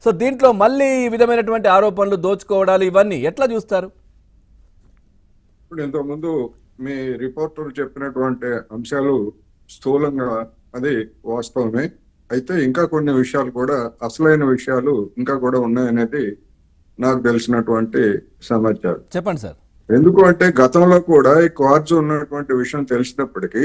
So దీంట్లో మళ్ళీ ఈ విధమైనటువంటి ఆరోపణలు, దోచుకోవడాలు ఇవన్నీ ఎట్లా చూస్తారు? ఇప్పుడు ఇంతకుముందు మీ రిపోర్టర్ చెప్పినటువంటి అంశాలు స్థూలంగా అది వాస్తవమే. అయితే ఇంకా కొన్ని విషయాలు కూడా, అసలైన విషయాలు ఇంకా కూడా ఉన్నాయనేది నాకు తెలిసినటువంటి సమాచారం. చెప్పండి సార్. ఎందుకు అంటే గతంలో కూడా ఈ క్వార్ట్జ్ ఉన్నటువంటి విషయం తెలిసినప్పటికీ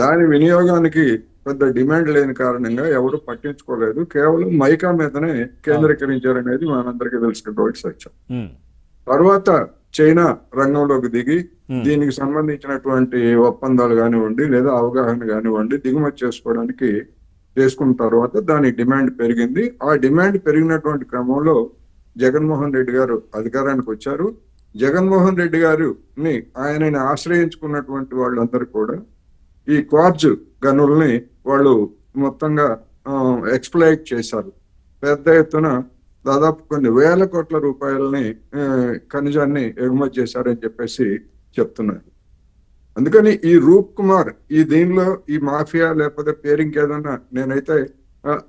దాని వినియోగానికి పెద్ద డిమాండ్ లేని కారణంగా ఎవరు పట్టించుకోలేదు. కేవలం మైకా మీదనే కేంద్రీకరించారనేది మనందరికీ తెలిసినటువంటి సత్యం. తర్వాత చైనా రంగంలోకి దిగి దీనికి సంబంధించినటువంటి ఒప్పందాలు కానివ్వండి, లేదా అవగాహన కానివ్వండి, దిగుమతి చేసుకోవడానికి చేసుకున్న తర్వాత దాని డిమాండ్ పెరిగింది. ఆ డిమాండ్ పెరిగినటువంటి క్రమంలో జగన్మోహన్ రెడ్డి గారు అధికారానికి వచ్చారు. జగన్మోహన్ రెడ్డి గారిని ఆయనని ఆశ్రయించుకున్నటువంటి వాళ్ళందరూ కూడా ఈ క్వార్ట్జ్ గనుల్ని వాళ్ళు మొత్తంగా ఎక్స్ప్లాయిట్ చేశారు. పెద్ద ఎత్తున దాదాపు కొన్ని వేల కోట్ల రూపాయలని ఖనిజాన్ని ఎగుమతి చేశారని చెప్పేసి చెప్తున్నారు. అందుకని ఈ రూప్ కుమార్ దీనిలో ఈ మాఫియా లేకపోతే పేరు ఇంకేదన్నా, నేనైతే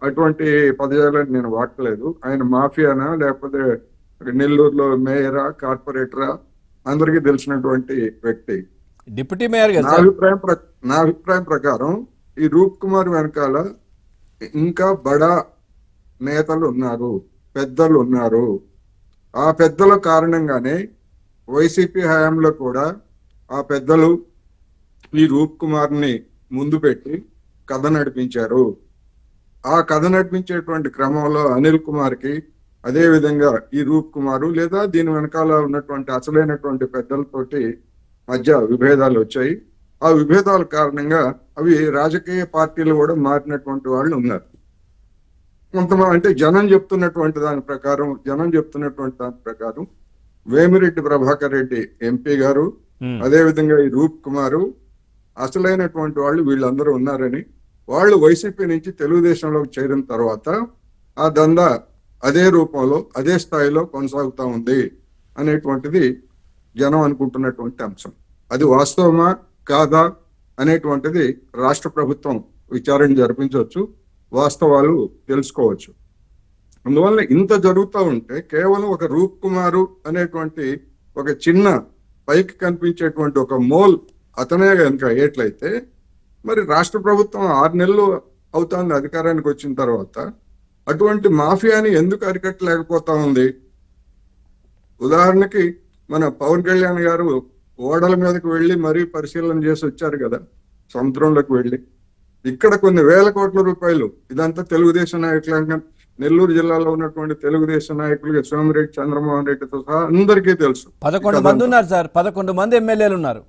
అటువంటి పదజాలను నేను వాడలేదు. ఆయన మాఫియానా లేకపోతే నెల్లూరులో మేయరా, కార్పొరేటరా, అందరికీ తెలిసినటువంటి వ్యక్తి. Deputy mayor. నా అభిప్రాయం ప్రకారం ఈ రూప్ కుమార్ వెనకాల ఇంకా బడా నేతలు ఉన్నారు, పెద్దలు ఉన్నారు. ఆ పెద్దల కారణంగానే వైసీపీ హయాంలో కూడా ఆ పెద్దలు ఈ రూప్ కుమార్ని ముందు పెట్టి కథ నడిపించారు. ఆ కథ నడిపించేటువంటి క్రమంలో అనిల్ కుమార్కి, అదే విధంగా ఈ రూప్ కుమారు లేదా దీని వెనకాల ఉన్నటువంటి అసలైనటువంటి పెద్దలతోటి మధ్య విభేదాలు వచ్చాయి. ఆ విభేదాల కారణంగా అవి రాజకీయ పార్టీలు కూడా మారినటువంటి వాళ్ళు ఉన్నారు. కొంతమంది అంటే జనం చెప్తున్నటువంటి దాని ప్రకారం వేమిరెడ్డి ప్రభాకర్ రెడ్డి ఎంపీ గారు, అదే విధంగా ఈ రూప్ కుమారు అసలైనటువంటి వాళ్ళు వీళ్ళందరూ ఉన్నారని, వాళ్ళు వైసీపీ నుంచి తెలుగుదేశంలోకి చేరిన తర్వాత ఆ దందా అదే రూపంలో అదే స్థాయిలో కొనసాగుతా ఉంది అనేటువంటిది జనం అనుకుంటున్నటువంటి అంశం. అది వాస్తవమా కాదా అనేటువంటిది రాష్ట్ర ప్రభుత్వం విచారణ జరిపించవచ్చు, వాస్తవాలు తెలుసుకోవచ్చు. అందువల్ల ఇంత జరుగుతూ ఉంటే కేవలం ఒక రూప్ కుమారు అనేటువంటి ఒక చిన్న పైకి కనిపించేటువంటి ఒక మోల్ అతనే కనుక అయ్యేట్లయితే మరి రాష్ట్ర ప్రభుత్వం 6 నెలలు అవుతుంది అధికారానికి వచ్చిన తర్వాత అటువంటి మాఫియాని ఎందుకు అరికట్టలేకపోతా ఉంది? ఉదాహరణకి మన పవన్ కళ్యాణ్ గారు ఓడల మీదకి వెళ్ళి మరీ పరిశీలన చేసి వచ్చారు కదా, సముద్రంలోకి వెళ్ళి. ఇక్కడ కొన్ని వేల కోట్ల రూపాయలు, ఇదంతా తెలుగుదేశం నాయకులు, నెల్లూరు జిల్లాలో ఉన్నటువంటి తెలుగుదేశం నాయకులు సోమిరెడ్డి చంద్రమోహన్ రెడ్డితో సహా అందరికీ తెలుసు. 11 మంది ఉన్నారు సార్, 11 మంది ఎమ్మెల్యేలు ఉన్నారు.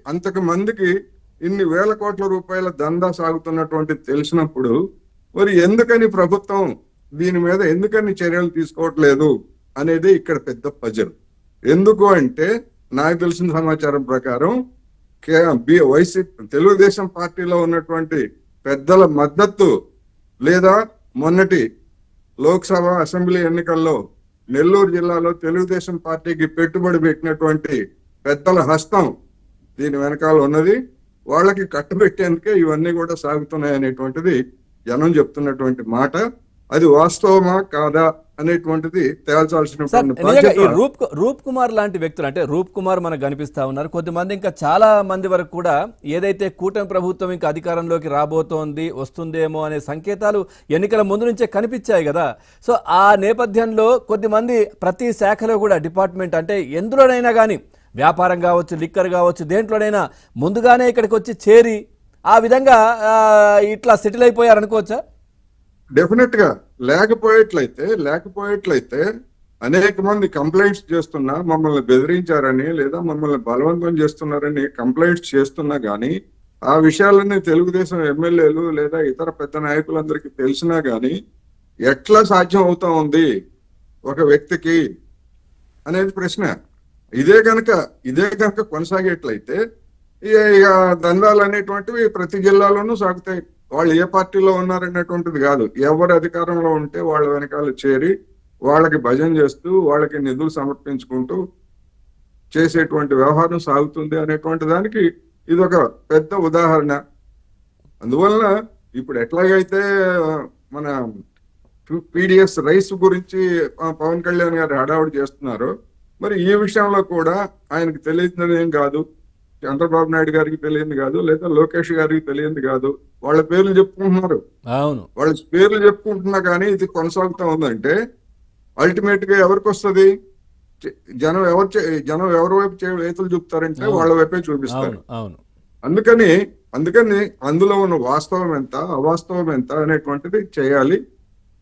అంతకు మందికి ఇన్ని వేల కోట్ల రూపాయల దందా సాగుతున్నటువంటి తెలిసినప్పుడు మరి ఎందుకని ప్రభుత్వం దీని మీద ఎందుకని చర్యలు తీసుకోవట్లేదు అనేది ఇక్కడ పెద్ద పజల్. ఎందుకు అంటే నాకు తెలిసిన సమాచారం ప్రకారం వైసీపీ తెలుగుదేశం పార్టీలో ఉన్నటువంటి పెద్దల మద్దతు లేదా మొన్నటి లోక్సభ అసెంబ్లీ ఎన్నికల్లో నెల్లూరు జిల్లాలో తెలుగుదేశం పార్టీకి పెట్టుబడి పెట్టినటువంటి పెద్దల హస్తం దీని వెనకాల ఉన్నది. వాళ్ళకి కట్టబెట్టేందుకే ఇవన్నీ కూడా సాగుతున్నాయి అనేటువంటిది జనం చెప్తున్నటువంటి మాట. అది వాస్తవమా కాదా అనేటువంటిది తేల్చాల్సిన రూప్ కుమార్ లాంటి వ్యక్తులు, అంటే రూప్ కుమార్ మనకు కనిపిస్తా ఉన్నారు. కొద్దిమంది ఇంకా చాలా మంది వరకు కూడా ఏదైతే కూటమి ప్రభుత్వం ఇంకా అధికారంలోకి రాబోతోంది, వస్తుందేమో అనే సంకేతాలు ఎన్నికల ముందు నుంచే కనిపించాయి కదా. సో ఆ నేపథ్యంలో కొద్దిమంది ప్రతి శాఖలో కూడా డిపార్ట్మెంట్ అంటే ఎందులోనైనా కానీ, వ్యాపారం కావచ్చు, లిక్కర్ కావచ్చు, దేంట్లోనైనా ముందుగానే ఇక్కడికి వచ్చి చేరి ఆ విధంగా ఇట్లా సెటిల్ అయిపోయారనుకోవచ్చా? డెఫినెట్ గా లేకపోయేట్లయితే అనేక మంది కంప్లైంట్స్ చేస్తున్నా, మమ్మల్ని బెదిరించారని లేదా మమ్మల్ని బలవంతం చేస్తున్నారని కంప్లైంట్స్ చేస్తున్నా గానీ ఆ విషయాలన్నీ తెలుగుదేశం ఎమ్మెల్యేలు లేదా ఇతర పెద్ద నాయకులందరికీ తెలిసినా గానీ ఎట్లా సాధ్యం అవుతా ఉంది ఒక వ్యక్తికి అనేది ప్రశ్న. ఇదే కనుక కొనసాగేట్లయితే ఇక దందాలు అనేటువంటివి ప్రతి జిల్లాలోనూ సాగుతాయి. వాళ్ళు ఏ పార్టీలో ఉన్నారనేటువంటిది కాదు, ఎవరు అధికారంలో ఉంటే వాళ్ళ వెనకాల చేరి వాళ్ళకి భజన చేస్తూ వాళ్ళకి నిధులు సమర్పించుకుంటూ చేసేటువంటి వ్యవహారం సాగుతుంది అనేటువంటి దానికి ఇదొక పెద్ద ఉదాహరణ. అందువలన ఇప్పుడు ఎట్లాగైతే మన పీడిఎస్ రైస్ గురించి పవన్ కళ్యాణ్ గారు హడావుడి చేస్తున్నారు, మరి ఈ విషయంలో కూడా ఆయనకు తెలియదు ఏం కాదు, చంద్రబాబు నాయుడు గారికి తెలియదు కాదు, లేదా లోకేష్ గారికి తెలియదు కాదు, వాళ్ళ పేర్లు చెప్పుకుంటున్నారు. అవును, వాళ్ళ పేర్లు చెప్పుకుంటున్నా కానీ ఇది కొనసాగుతా ఉందంటే అల్టిమేట్ గా ఎవరికి వస్తుంది? జనం ఎవరి వైపు చేతులు చూపుతారంటే వాళ్ళ వైపే చూపిస్తారు. అవును, అవును. అందుకని అందులో ఉన్న వాస్తవం ఎంత అవాస్తవం ఎంత అనేటువంటిది చేయాలి.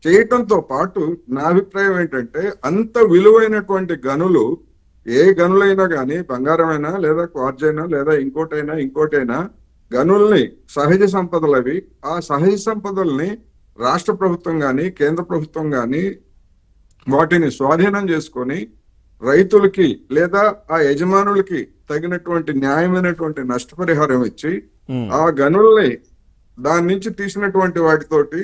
చేయటంతో పాటు నా అభిప్రాయం ఏంటంటే, అంత విలువైనటువంటి గనులు, ఏ గనులైనా కానీ, బంగారమైనా లేదా క్వార్జ్ అయినా లేదా ఇంకోటైనా గనుల్ని సహజ సంపదలు అవి, ఆ సహజ సంపదల్ని రాష్ట్ర ప్రభుత్వం కానీ కేంద్ర ప్రభుత్వం కానీ వాటిని స్వాధీనం చేసుకొని రైతులకి లేదా ఆ యజమానులకి తగినటువంటి న్యాయమైనటువంటి నష్టపరిహారం ఇచ్చి ఆ గనుల్ని దాని నుంచి తీసినటువంటి వాటితోటి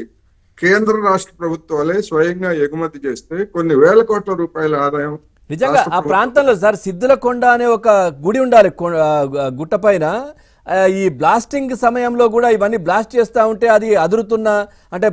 కేంద్ర రాష్ట్ర ప్రభుత్వాలే స్వయంగా ఎగుమతి చేస్తే కొన్ని వేల కోట్ల రూపాయల ఆదాయం నిజంగా ఆ ప్రాంతంలో సార్ సిద్ధులకొండ అనే ఒక గుడి ఉండాలి గుట్ట పైన. ఈ బ్లాస్టింగ్ సమయంలో కూడా ఇవన్నీ బ్లాస్ట్ చేస్తా ఉంటే అది అదురుతున్న అంటే